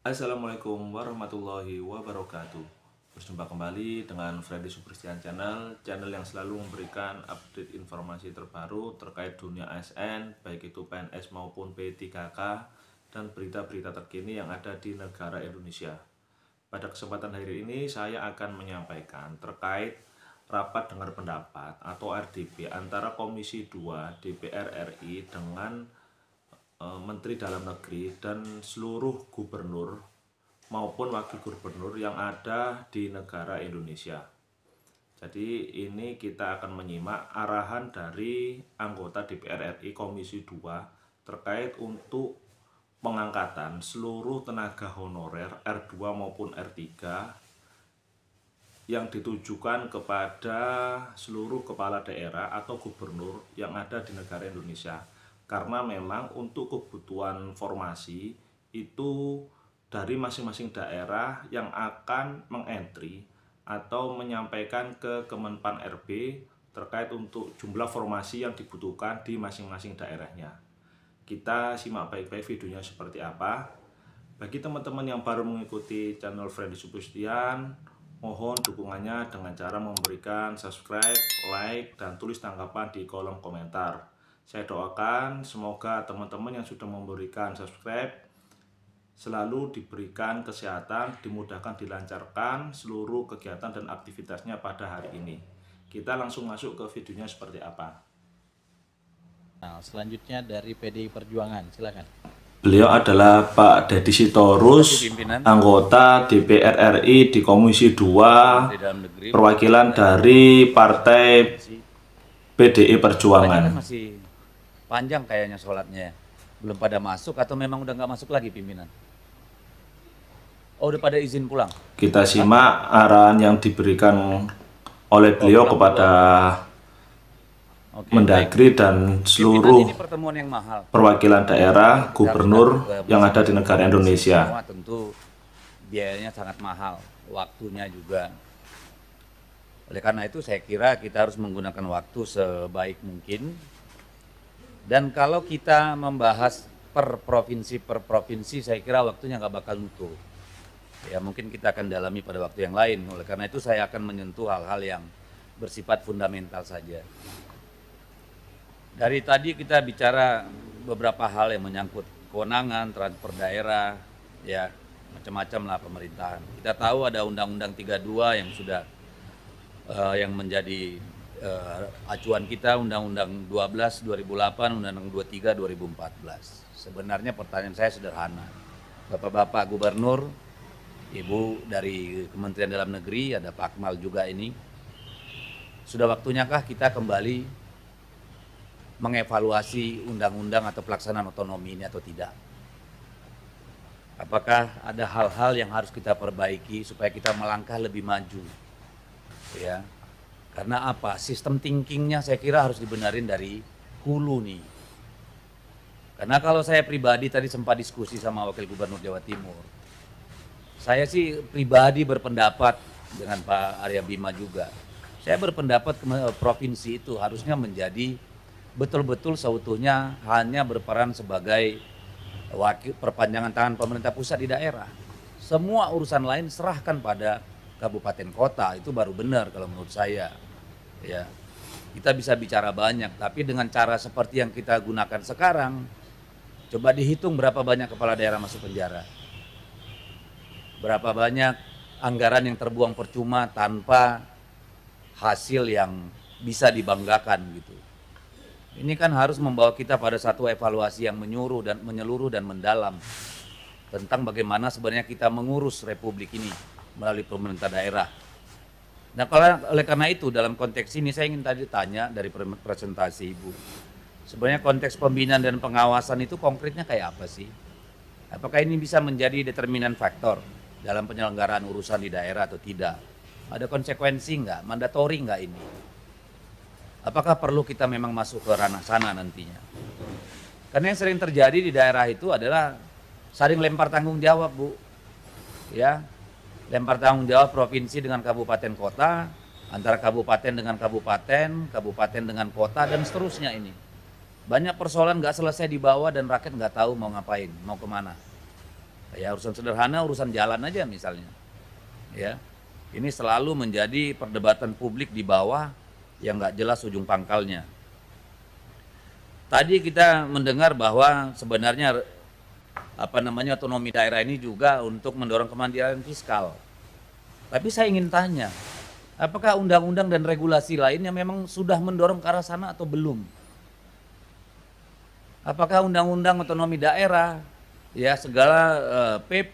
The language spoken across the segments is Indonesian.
Assalamualaikum warahmatullahi wabarakatuh. Berjumpa kembali dengan Freddy Subristian channel yang selalu memberikan update informasi terbaru terkait dunia ASN, baik itu PNS maupun P3K, dan berita-berita terkini yang ada di negara Indonesia. Pada kesempatan hari ini saya akan menyampaikan terkait rapat dengar pendapat atau RDP antara Komisi 2 DPR RI dengan Menteri Dalam Negeri dan seluruh gubernur maupun wakil gubernur yang ada di negara Indonesia. Jadi ini kita akan menyimak arahan dari anggota DPR RI Komisi 2 terkait untuk pengangkatan seluruh tenaga honorer R2 maupun R3 yang ditujukan kepada seluruh kepala daerah atau gubernur yang ada di negara Indonesia. Karena memang untuk kebutuhan formasi itu dari masing-masing daerah yang akan mengentry atau menyampaikan ke Kemenpan RB terkait untuk jumlah formasi yang dibutuhkan di masing-masing daerahnya. Kita simak baik-baik videonya seperti apa. Bagi teman-teman yang baru mengikuti channel Freddy Subristian, mohon dukungannya dengan cara memberikan subscribe, like, dan tulis tanggapan di kolom komentar. Saya doakan semoga teman-teman yang sudah memberikan subscribe selalu diberikan kesehatan, dimudahkan, dilancarkan seluruh kegiatan dan aktivitasnya pada hari ini. Kita langsung masuk ke videonya seperti apa. Nah, selanjutnya dari PDI Perjuangan, silakan. Beliau adalah Pak Deddy Sitorus, anggota DPR RI di Komisi 2, perwakilan dari Partai PDI Perjuangan. Masih panjang kayaknya sholatnya, belum pada masuk atau memang udah nggak masuk lagi pimpinan? Oh, udah pada izin pulang. Kita simak arahan yang diberikan oleh beliau kepada Mendagri dan seluruh yang mahal. Perwakilan daerah, gubernur yang ada di negara Indonesia. Semua tentu biayanya sangat mahal, waktunya juga. Oleh karena itu saya kira kita harus menggunakan waktu sebaik mungkin. Dan kalau kita membahas per provinsi, saya kira waktunya nggak bakal utuh. Ya mungkin kita akan dalami pada waktu yang lain. Oleh karena itu saya akan menyentuh hal-hal yang bersifat fundamental saja. Dari tadi kita bicara beberapa hal yang menyangkut kewenangan, transfer daerah, ya macam-macam lah pemerintahan. Kita tahu ada Undang-Undang 32 yang sudah yang menjadi acuan kita, Undang-Undang 12 2008, Undang-Undang 23 2014. Sebenarnya pertanyaan saya sederhana. Bapak-bapak gubernur, Ibu dari Kementerian Dalam Negeri, ada Pak Akmal juga ini. Sudah waktunyakah kita kembali mengevaluasi undang-undang atau pelaksanaan otonomi ini atau tidak? Apakah ada hal-hal yang harus kita perbaiki supaya kita melangkah lebih maju? Ya, karena apa? Sistem thinkingnya saya kira harus dibenarin dari hulu nih. Karena kalau saya pribadi tadi sempat diskusi sama Wakil Gubernur Jawa Timur, saya sih pribadi berpendapat dengan Pak Arya Bima juga. Saya berpendapat provinsi itu harusnya menjadi betul-betul seutuhnya hanya berperan sebagai wakil perpanjangan tangan pemerintah pusat di daerah. Semua urusan lain serahkan pada kabupaten kota, itu baru benar kalau menurut saya. Ya, kita bisa bicara banyak, tapi dengan cara seperti yang kita gunakan sekarang, coba dihitung berapa banyak kepala daerah masuk penjara. Berapa banyak anggaran yang terbuang percuma tanpa hasil yang bisa dibanggakan gitu. Ini kan harus membawa kita pada satu evaluasi yang menyeluruh dan mendalam tentang bagaimana sebenarnya kita mengurus republik ini melalui pemerintah daerah. Nah, oleh karena itu dalam konteks ini saya ingin tadi tanya dari presentasi Ibu. Sebenarnya konteks pembinaan dan pengawasan itu konkretnya kayak apa sih? Apakah ini bisa menjadi determinan faktor dalam penyelenggaraan urusan di daerah atau tidak? Ada konsekuensi nggak? Mandatori nggak ini? Apakah perlu kita memang masuk ke ranah sana nantinya? Karena yang sering terjadi di daerah itu adalah saling lempar tanggung jawab, Bu. Ya, lempar tanggung jawab provinsi dengan kabupaten kota, antara kabupaten dengan kabupaten, kabupaten dengan kota, dan seterusnya ini. Banyak persoalan nggak selesai di bawah dan rakyat nggak tahu mau ngapain, mau kemana. Ya urusan sederhana, urusan jalan aja misalnya. Ya, ini selalu menjadi perdebatan publik di bawah yang nggak jelas ujung pangkalnya. Tadi kita mendengar bahwa sebenarnya otonomi daerah ini juga untuk mendorong kemandirian fiskal. Tapi saya ingin tanya, apakah undang-undang dan regulasi lainnya memang sudah mendorong ke arah sana atau belum? Apakah undang-undang otonomi daerah, ya segala PP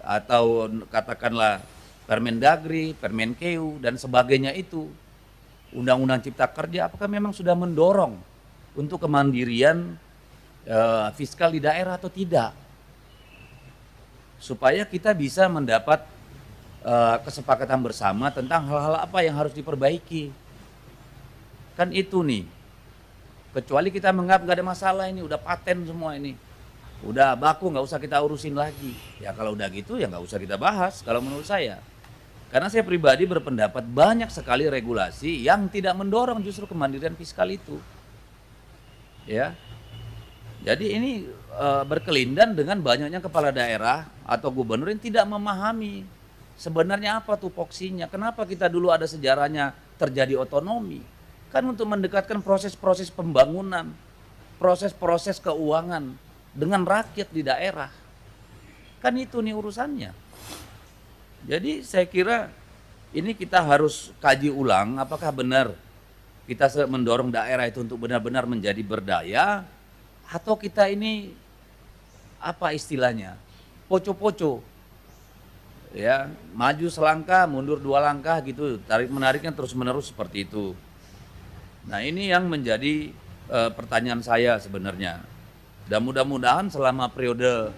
atau katakanlah Permendagri, Permenkeu dan sebagainya itu, undang-undang Cipta Kerja, apakah memang sudah mendorong untuk kemandirian fiskal di daerah atau tidak? Supaya kita bisa mendapat kesepakatan bersama tentang hal-hal apa yang harus diperbaiki. Kan itu nih. Kecuali kita menganggap nggak ada masalah, ini udah paten semua ini. Udah baku, nggak usah kita urusin lagi. Ya kalau udah gitu ya nggak usah kita bahas kalau menurut saya. Karena saya pribadi berpendapat banyak sekali regulasi yang tidak mendorong justru kemandirian fiskal itu. Ya. Jadi ini berkelindan dengan banyaknya kepala daerah atau gubernur yang tidak memahami sebenarnya apa tupoksinya. Kenapa kita dulu ada sejarahnya terjadi otonomi? Kan untuk mendekatkan proses-proses pembangunan, proses-proses keuangan dengan rakyat di daerah. Kan itu nih urusannya. Jadi saya kira ini kita harus kaji ulang apakah benar kita mendorong daerah itu untuk benar-benar menjadi berdaya atau kita ini apa istilahnya? Poco-poco. Ya, maju selangkah, mundur 2 langkah gitu. Tarik-menariknya terus-menerus seperti itu. Nah, ini yang menjadi pertanyaan saya sebenarnya. Dan mudah-mudahan selama periode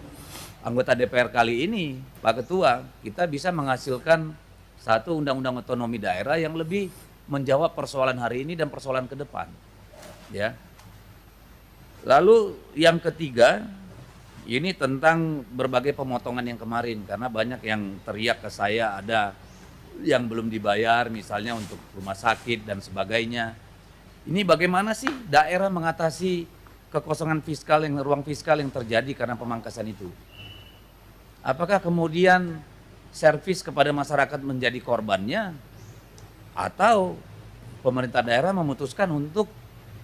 anggota DPR kali ini, Pak Ketua, kita bisa menghasilkan satu undang-undang otonomi daerah yang lebih menjawab persoalan hari ini dan persoalan ke depan. Ya. Lalu yang ketiga, ini tentang berbagai pemotongan yang kemarin, karena banyak yang teriak ke saya ada yang belum dibayar misalnya untuk rumah sakit dan sebagainya. Ini bagaimana sih daerah mengatasi kekosongan fiskal ruang fiskal yang terjadi karena pemangkasan itu? Apakah kemudian servis kepada masyarakat menjadi korbannya atau pemerintah daerah memutuskan untuk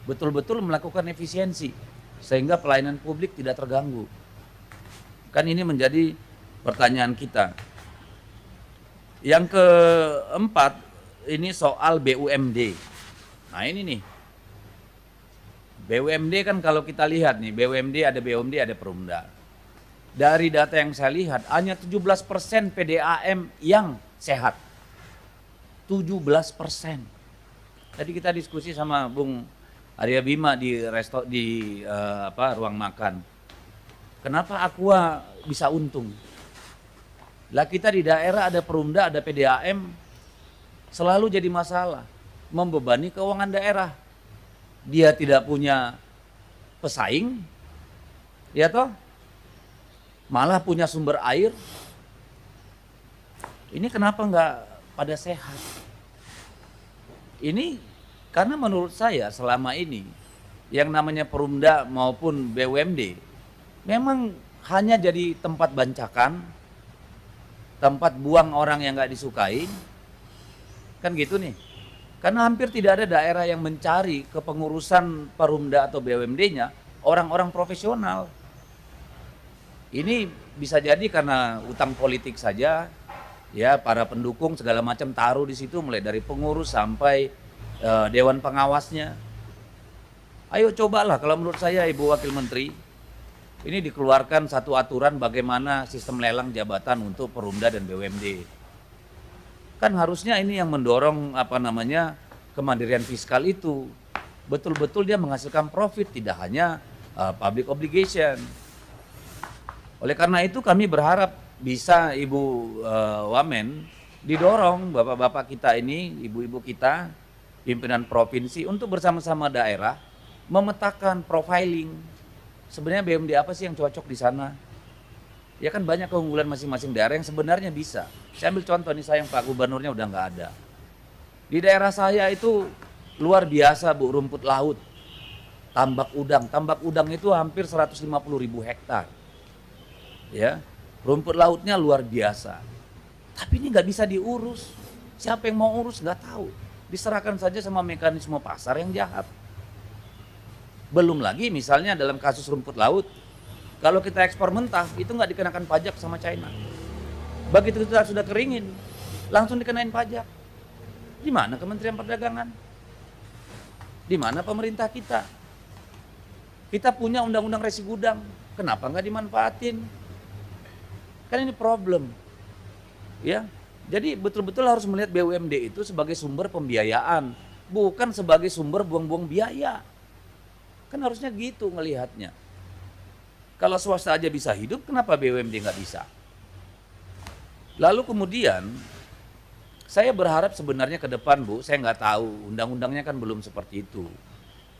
betul-betul melakukan efisiensi sehingga pelayanan publik tidak terganggu? Kan ini menjadi pertanyaan kita. Yang keempat, ini soal BUMD. Nah ini nih, BUMD kan kalau kita lihat nih, BUMD ada Perumda. Dari data yang saya lihat, hanya 17% PDAM yang sehat. 17%. Tadi kita diskusi sama Bung Arya Bima di ruang makan. Kenapa Aqua bisa untung? Lah kita di daerah ada Perumda, ada PDAM, selalu jadi masalah, membebani keuangan daerah. Dia tidak punya pesaing, ya toh? Malah punya sumber air. Ini kenapa nggak pada sehat? Ini karena menurut saya selama ini yang namanya Perumda maupun BUMD memang hanya jadi tempat bancakan, tempat buang orang yang nggak disukai, kan gitu nih. Karena hampir tidak ada daerah yang mencari kepengurusan Perumda atau BUMD-nya orang-orang profesional. Ini bisa jadi karena utang politik saja, ya para pendukung segala macam taruh di situ mulai dari pengurus sampai dewan pengawasnya. Ayo cobalah kalau menurut saya Ibu Wakil Menteri, ini dikeluarkan satu aturan bagaimana sistem lelang jabatan untuk Perumda dan BUMD. Kan harusnya ini yang mendorong kemandirian fiskal itu. Betul-betul dia menghasilkan profit, tidak hanya public obligation. Oleh karena itu kami berharap bisa Ibu Wamen didorong bapak-bapak kita ini, ibu-ibu kita, pimpinan provinsi untuk bersama-sama daerah memetakan profiling. Sebenarnya BUMD apa sih yang cocok di sana? Ya kan banyak keunggulan masing-masing daerah yang sebenarnya bisa. Saya ambil contoh nih, sayang Pak Gubernurnya udah nggak ada. Di daerah saya itu luar biasa Bu, rumput laut, tambak udang. Tambak udang itu hampir 150.000 hektar. Ya, rumput lautnya luar biasa. Tapi ini nggak bisa diurus. Siapa yang mau urus nggak tahu. Diserahkan saja sama mekanisme pasar yang jahat. Belum lagi misalnya dalam kasus rumput laut, kalau kita ekspor mentah itu nggak dikenakan pajak sama China. Begitu kita sudah keringin, langsung dikenain pajak. Di mana Kementerian Perdagangan? Di mana pemerintah kita? Kita punya undang-undang resi gudang, kenapa nggak dimanfaatin? Kan ini problem, ya. Jadi betul-betul harus melihat BUMD itu sebagai sumber pembiayaan, bukan sebagai sumber buang-buang biaya. Kan harusnya gitu ngelihatnya. Kalau swasta aja bisa hidup, kenapa BUMD nggak bisa? Lalu kemudian saya berharap sebenarnya ke depan, Bu, saya nggak tahu, undang-undangnya kan belum seperti itu.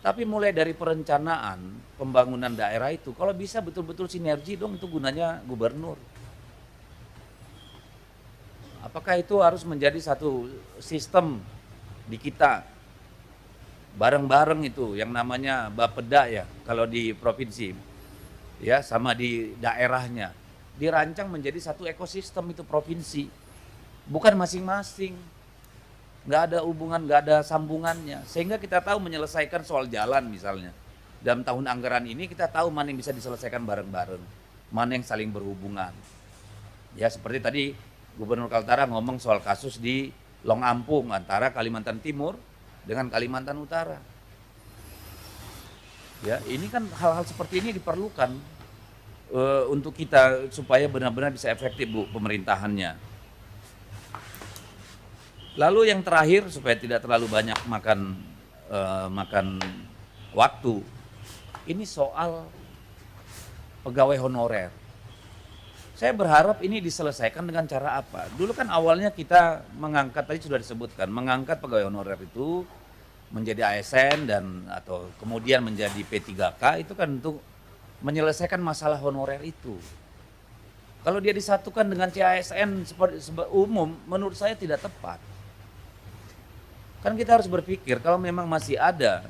Tapi mulai dari perencanaan pembangunan daerah itu, kalau bisa betul-betul sinergi dong, itu gunanya gubernur. Apakah itu harus menjadi satu sistem di kita, bareng-bareng itu, yang namanya Bapeda ya, kalau di provinsi, ya sama di daerahnya, dirancang menjadi satu ekosistem itu provinsi, bukan masing-masing. Nggak ada hubungan, nggak ada sambungannya, sehingga kita tahu menyelesaikan soal jalan misalnya. Dalam tahun anggaran ini kita tahu mana yang bisa diselesaikan bareng-bareng, mana yang saling berhubungan. Ya seperti tadi Gubernur Kaltara ngomong soal kasus di Long Ampung antara Kalimantan Timur dengan Kalimantan Utara. Ya ini kan hal-hal seperti ini diperlukan untuk kita supaya benar-benar bisa efektif, Bu, pemerintahannya. Lalu yang terakhir supaya tidak terlalu banyak makan waktu, ini soal pegawai honorer. Saya berharap ini diselesaikan dengan cara apa? Dulu kan awalnya kita mengangkat, tadi sudah disebutkan, mengangkat pegawai honorer itu menjadi ASN dan atau kemudian menjadi P3K itu kan untuk menyelesaikan masalah honorer itu. Kalau dia disatukan dengan CASN seperti umum, menurut saya tidak tepat. Kan kita harus berpikir kalau memang masih ada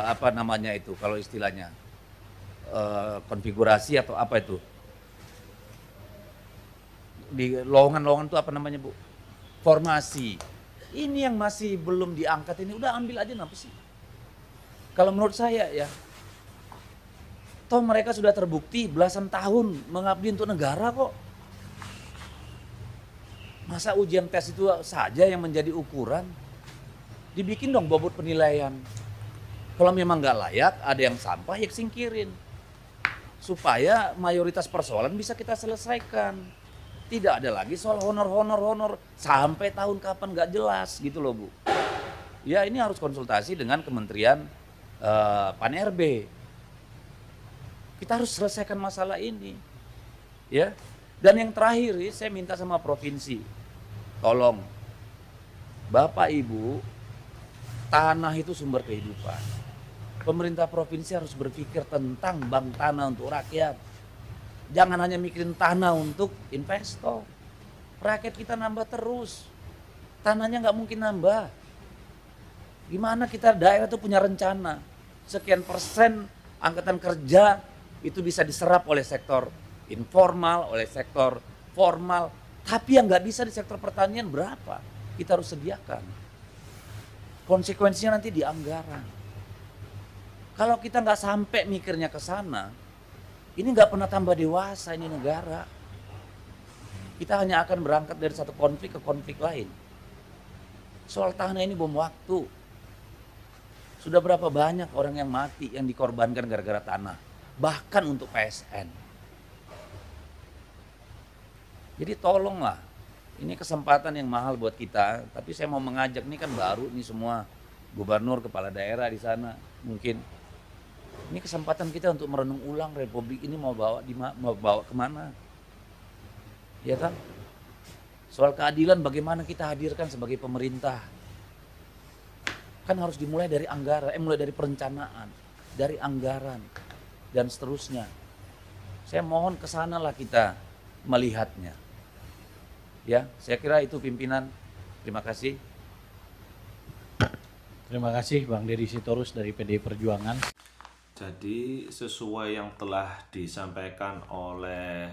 apa namanya itu kalau istilahnya konfigurasi atau apa itu di lowongan-lowongan itu apa namanya, Bu? Formasi. Ini yang masih belum diangkat ini udah ambil aja, kenapa sih? Kalau menurut saya ya, toh mereka sudah terbukti belasan tahun mengabdi untuk negara kok. Masa ujian tes itu saja yang menjadi ukuran? Dibikin dong bobot penilaian. Kalau memang nggak layak, ada yang sampah ya singkirin. Supaya mayoritas persoalan bisa kita selesaikan. Tidak ada lagi soal honor sampai tahun kapan nggak jelas gitu loh, Bu. Ya ini harus konsultasi dengan Kementerian Pan-RB. Kita harus selesaikan masalah ini. Ya. Dan yang terakhir saya minta sama provinsi. Tolong Bapak Ibu, tanah itu sumber kehidupan. Pemerintah provinsi harus berpikir tentang bank tanah untuk rakyat. Jangan hanya mikirin tanah untuk investor. Rakyat kita nambah terus. Tanahnya nggak mungkin nambah. Gimana kita daerah itu punya rencana. Sekian persen angkatan kerja itu bisa diserap oleh sektor informal, oleh sektor formal. Tapi yang nggak bisa di sektor pertanian berapa? Kita harus sediakan. Konsekuensinya nanti di anggaran. Kalau kita nggak sampai mikirnya ke sana, ini nggak pernah tambah dewasa ini negara. Kita hanya akan berangkat dari satu konflik ke konflik lain. Soal tanah ini bom waktu. Sudah berapa banyak orang yang mati, yang dikorbankan gara-gara tanah. Bahkan untuk PSN. Jadi tolonglah. Ini kesempatan yang mahal buat kita. Tapi saya mau mengajak, ini kan baru nih semua gubernur, kepala daerah di sana. Mungkin ini kesempatan kita untuk merenung ulang Republik ini mau bawa kemana, ya kan? Soal keadilan bagaimana kita hadirkan sebagai pemerintah, kan harus dimulai dari anggaran, mulai dari perencanaan, dari anggaran dan seterusnya. Saya mohon kesanalah kita melihatnya, ya. Saya kira itu pimpinan. Terima kasih. Terima kasih Bang Deddy Sitorus dari PDI Perjuangan. Jadi sesuai yang telah disampaikan oleh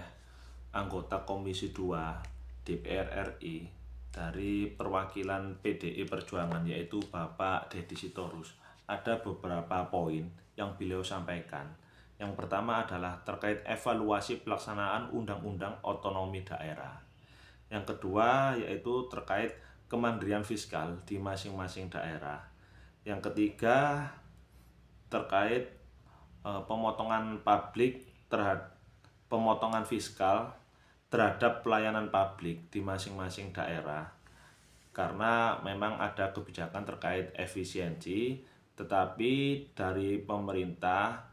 anggota Komisi 2 DPR RI dari perwakilan PDI Perjuangan, yaitu Bapak Deddy Sitorus. Ada beberapa poin yang beliau sampaikan. Yang pertama adalah terkait evaluasi pelaksanaan Undang-Undang Otonomi Daerah. Yang kedua yaitu terkait kemandirian fiskal di masing-masing daerah. Yang ketiga terkait pemotongan fiskal terhadap pelayanan publik di masing-masing daerah. Karena memang ada kebijakan terkait efisiensi, tetapi dari pemerintah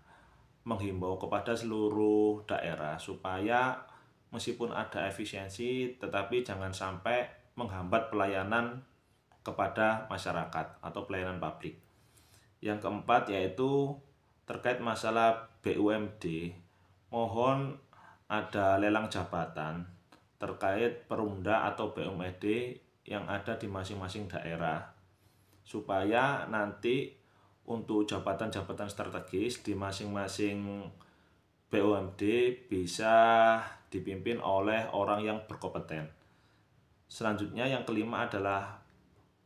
menghimbau kepada seluruh daerah supaya meskipun ada efisiensi tetapi jangan sampai menghambat pelayanan kepada masyarakat atau pelayanan publik. Yang keempat yaitu terkait masalah BUMD, mohon ada lelang jabatan terkait perumda atau BUMD yang ada di masing-masing daerah supaya nanti untuk jabatan-jabatan strategis di masing-masing BUMD bisa dipimpin oleh orang yang berkompeten. Selanjutnya yang kelima adalah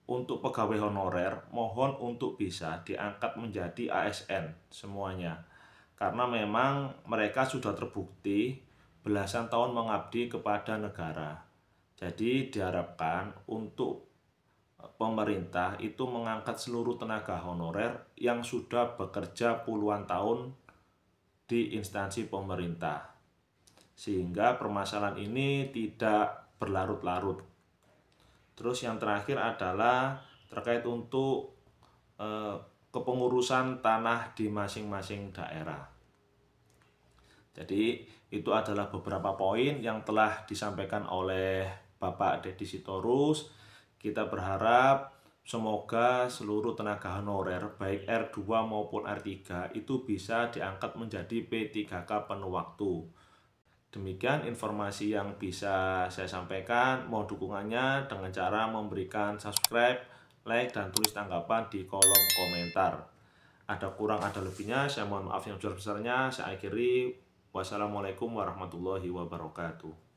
untuk pegawai honorer, mohon untuk bisa diangkat menjadi ASN semuanya. Karena memang mereka sudah terbukti belasan tahun mengabdi kepada negara. Jadi diharapkan untuk pemerintah itu mengangkat seluruh tenaga honorer yang sudah bekerja puluhan tahun di instansi pemerintah, sehingga permasalahan ini tidak berlarut-larut. Terus yang terakhir adalah terkait untuk kepengurusan tanah di masing-masing daerah. Jadi itu adalah beberapa poin yang telah disampaikan oleh Bapak Deddy Sitorus. Kita berharap semoga seluruh tenaga honorer baik R2 maupun R3 itu bisa diangkat menjadi P3K penuh waktu. Demikian informasi yang bisa saya sampaikan. Mohon dukungannya dengan cara memberikan subscribe, like, dan tulis tanggapan di kolom komentar. Ada kurang ada lebihnya, saya mohon maaf yang sebesar-besarnya. Saya akhiri. Wassalamualaikum warahmatullahi wabarakatuh.